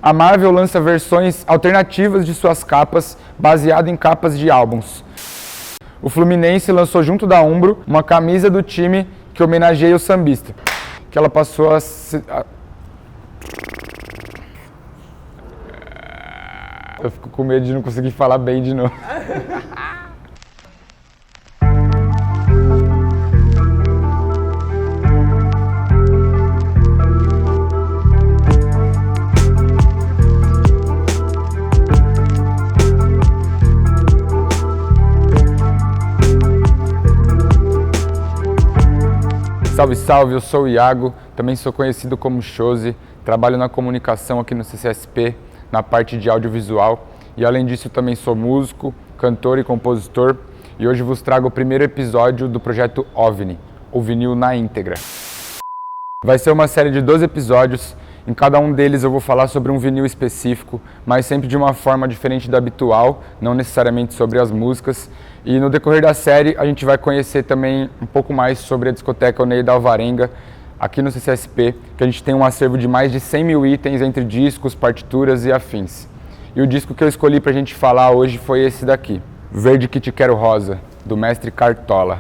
A Marvel lança versões alternativas de suas capas, baseado em capas de álbuns. O Fluminense lançou junto da Umbro uma camisa do time que homenageia o sambista, que ela passou a... Eu fico com medo de não conseguir falar bem de novo. Salve, salve, eu sou o Iago, também sou conhecido como Chose, trabalho na comunicação aqui no CCSP, na parte de audiovisual, e além disso também sou músico, cantor e compositor, e hoje vos trago o primeiro episódio do projeto OVNI, o vinil na íntegra. Vai ser uma série de 12 episódios, em cada um deles eu vou falar sobre um vinil específico, mas sempre de uma forma diferente da habitual, não necessariamente sobre as músicas. E no decorrer da série a gente vai conhecer também um pouco mais sobre a discoteca Onei da Alvarenga, aqui no CCSP, que a gente tem um acervo de mais de 100 mil itens entre discos, partituras e afins. E o disco que eu escolhi pra gente falar hoje foi esse daqui, Verde Que Te Quero Rosa, do mestre Cartola.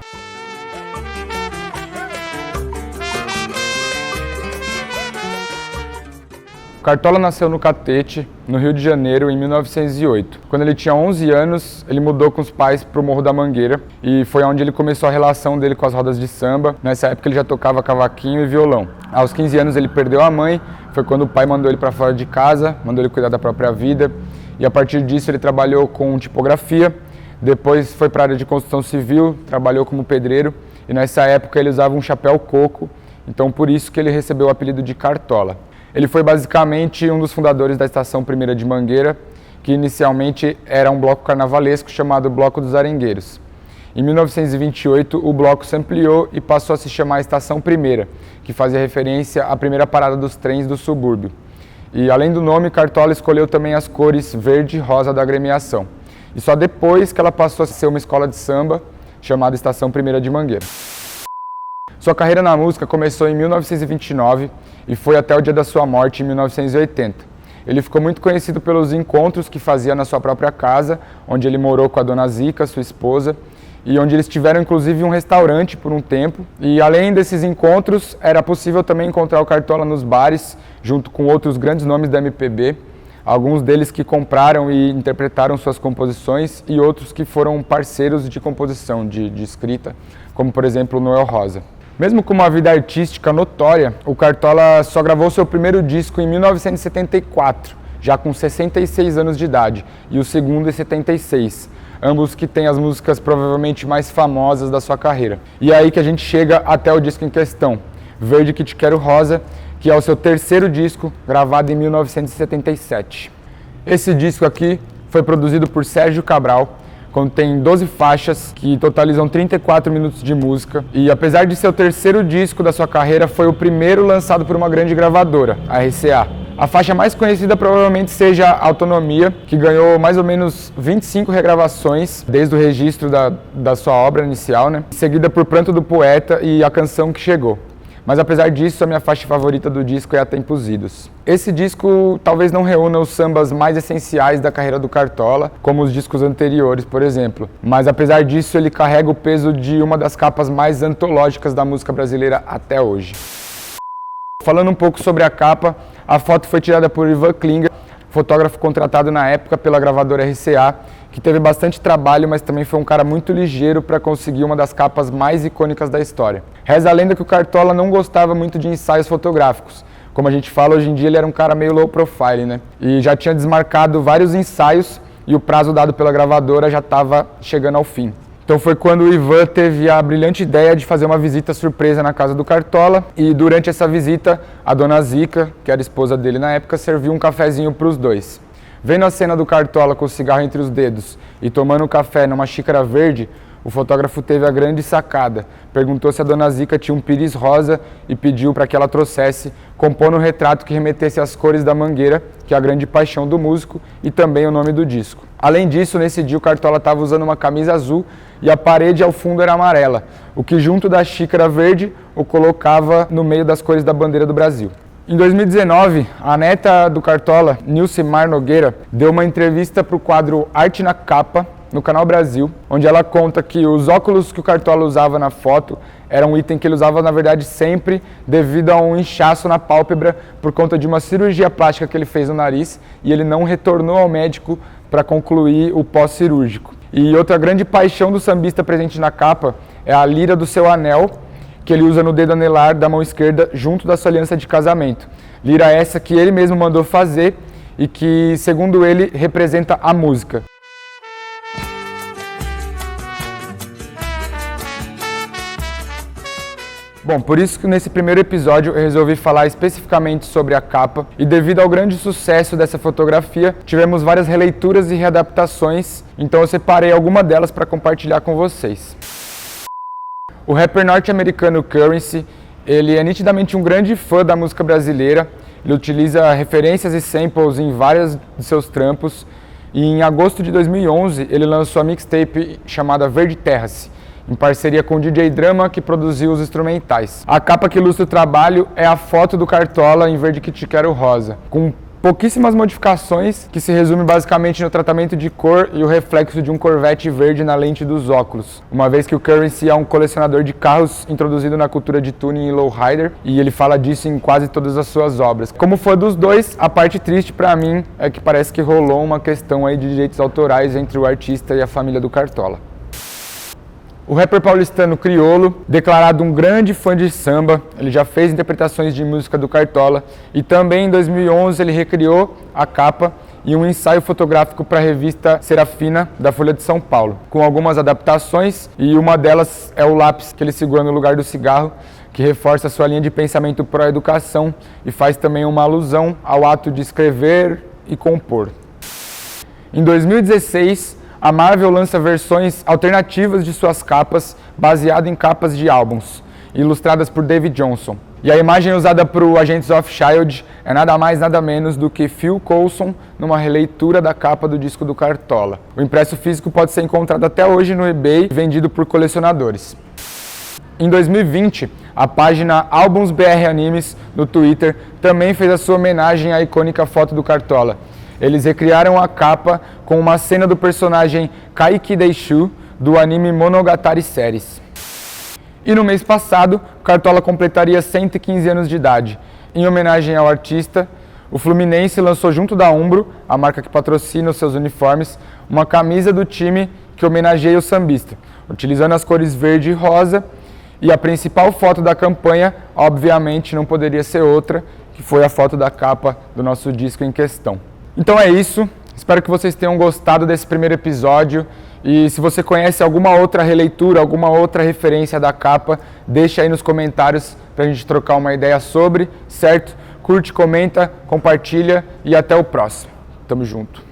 Cartola nasceu no Catete, no Rio de Janeiro, em 1908. Quando ele tinha 11 anos, ele mudou com os pais para o Morro da Mangueira e foi onde ele começou a relação dele com as rodas de samba. Nessa época ele já tocava cavaquinho e violão. Aos 15 anos ele perdeu a mãe, foi quando o pai mandou ele para fora de casa, mandou ele cuidar da própria vida e a partir disso ele trabalhou com tipografia, depois foi para a área de construção civil, trabalhou como pedreiro e nessa época ele usava um chapéu coco, então por isso que ele recebeu o apelido de Cartola. Ele foi basicamente um dos fundadores da Estação Primeira de Mangueira, que inicialmente era um bloco carnavalesco chamado Bloco dos Arengueiros. Em 1928, o bloco se ampliou e passou a se chamar Estação Primeira, que fazia referência à primeira parada dos trens do subúrbio. E além do nome, Cartola escolheu também as cores verde e rosa da agremiação. E só depois que ela passou a ser uma escola de samba, chamada Estação Primeira de Mangueira. Sua carreira na música começou em 1929 e foi até o dia da sua morte em 1980. Ele ficou muito conhecido pelos encontros que fazia na sua própria casa, onde ele morou com a dona Zica, sua esposa, e onde eles tiveram inclusive um restaurante por um tempo. E além desses encontros, era possível também encontrar o Cartola nos bares, junto com outros grandes nomes da MPB, alguns deles que compraram e interpretaram suas composições e outros que foram parceiros de composição, de escrita, como por exemplo o Noel Rosa. Mesmo com uma vida artística notória, o Cartola só gravou seu primeiro disco em 1974, já com 66 anos de idade, e o segundo em 76, ambos que têm as músicas provavelmente mais famosas da sua carreira. E é aí que a gente chega até o disco em questão, Verde Que Te Quero Rosa, que é o seu terceiro disco, gravado em 1977. Esse disco aqui foi produzido por Sérgio Cabral, contém 12 faixas que totalizam 34 minutos de música e apesar de ser o terceiro disco da sua carreira, foi o primeiro lançado por uma grande gravadora, a RCA. A faixa mais conhecida provavelmente seja Autonomia, que ganhou mais ou menos 25 regravações desde o registro da sua obra inicial, né? Seguida por Pranto do Poeta e A Canção Que Chegou. Mas apesar disso, a minha faixa favorita do disco é A Tempos Idos. Esse disco talvez não reúna os sambas mais essenciais da carreira do Cartola, como os discos anteriores, por exemplo. Mas apesar disso, ele carrega o peso de uma das capas mais antológicas da música brasileira até hoje. Falando um pouco sobre a capa, a foto foi tirada por Ivan Klinger, fotógrafo contratado na época pela gravadora RCA, que teve bastante trabalho, mas também foi um cara muito ligeiro para conseguir uma das capas mais icônicas da história. Reza a lenda que o Cartola não gostava muito de ensaios fotográficos. Como a gente fala, hoje em dia ele era um cara meio low profile, né? E já tinha desmarcado vários ensaios e o prazo dado pela gravadora já estava chegando ao fim. Então foi quando o Ivan teve a brilhante ideia de fazer uma visita surpresa na casa do Cartola e durante essa visita a dona Zica, que era esposa dele na época, serviu um cafezinho para os dois. Vendo a cena do Cartola com o cigarro entre os dedos e tomando um café numa xícara verde, o fotógrafo teve a grande sacada. Perguntou se a dona Zica tinha um pires rosa e pediu para que ela trouxesse, compondo um retrato que remetesse às cores da Mangueira, que é a grande paixão do músico, e também o nome do disco. Além disso, nesse dia o Cartola estava usando uma camisa azul e a parede ao fundo era amarela, o que junto da xícara verde o colocava no meio das cores da bandeira do Brasil. Em 2019, a neta do Cartola, Nilcimar Nogueira, deu uma entrevista para o quadro Arte na Capa, no Canal Brasil, onde ela conta que os óculos que o Cartola usava na foto eram um item que ele usava, na verdade, sempre devido a um inchaço na pálpebra por conta de uma cirurgia plástica que ele fez no nariz e ele não retornou ao médico para concluir o pós-cirúrgico. E outra grande paixão do sambista presente na capa é a lira do seu anel, que ele usa no dedo anelar da mão esquerda junto da sua aliança de casamento. Lira essa que ele mesmo mandou fazer e que, segundo ele, representa a música. Bom, por isso que nesse primeiro episódio eu resolvi falar especificamente sobre a capa e devido ao grande sucesso dessa fotografia, tivemos várias releituras e readaptações, então eu separei alguma delas para compartilhar com vocês. O rapper norte-americano Curren$y, ele é nitidamente um grande fã da música brasileira, ele utiliza referências e samples em vários de seus trampos e em agosto de 2011 ele lançou a mixtape chamada Verde Terrace, em parceria com o DJ Drama, que produziu os instrumentais. A capa que ilustra o trabalho é a foto do Cartola em verde que te quero rosa, com pouquíssimas modificações, que se resume basicamente no tratamento de cor e o reflexo de um Corvette verde na lente dos óculos, uma vez que o Curren$y é um colecionador de carros introduzido na cultura de tuning e lowrider, e ele fala disso em quase todas as suas obras. Como fã dos dois, a parte triste pra mim é que parece que rolou uma questão aí de direitos autorais entre o artista e a família do Cartola. O rapper paulistano Criolo, declarado um grande fã de samba, ele já fez interpretações de música do Cartola e também em 2011 ele recriou a capa e um ensaio fotográfico para a revista Serafina da Folha de São Paulo, com algumas adaptações e uma delas é o lápis que ele segura no lugar do cigarro, que reforça sua linha de pensamento pró-educação e faz também uma alusão ao ato de escrever e compor. Em 2016, a Marvel lança versões alternativas de suas capas, baseado em capas de álbuns, ilustradas por David Johnson. E a imagem usada para o Agents of S.H.I.E.L.D. é nada mais nada menos do que Phil Coulson numa releitura da capa do disco do Cartola. O impresso físico pode ser encontrado até hoje no eBay, vendido por colecionadores. Em 2020, a página Álbuns BR Animes no Twitter também fez a sua homenagem à icônica foto do Cartola. Eles recriaram a capa com uma cena do personagem Kaiki Deishu do anime Monogatari Series. E no mês passado, o Cartola completaria 115 anos de idade. Em homenagem ao artista, o Fluminense lançou junto da Umbro, a marca que patrocina os seus uniformes, uma camisa do time que homenageia o sambista, utilizando as cores verde e rosa, e a principal foto da campanha, obviamente, não poderia ser outra, que foi a foto da capa do nosso disco em questão. Então é isso, espero que vocês tenham gostado desse primeiro episódio e se você conhece alguma outra releitura, alguma outra referência da capa, deixa aí nos comentários pra gente trocar uma ideia sobre, certo? Curte, comenta, compartilha e até o próximo. Tamo junto.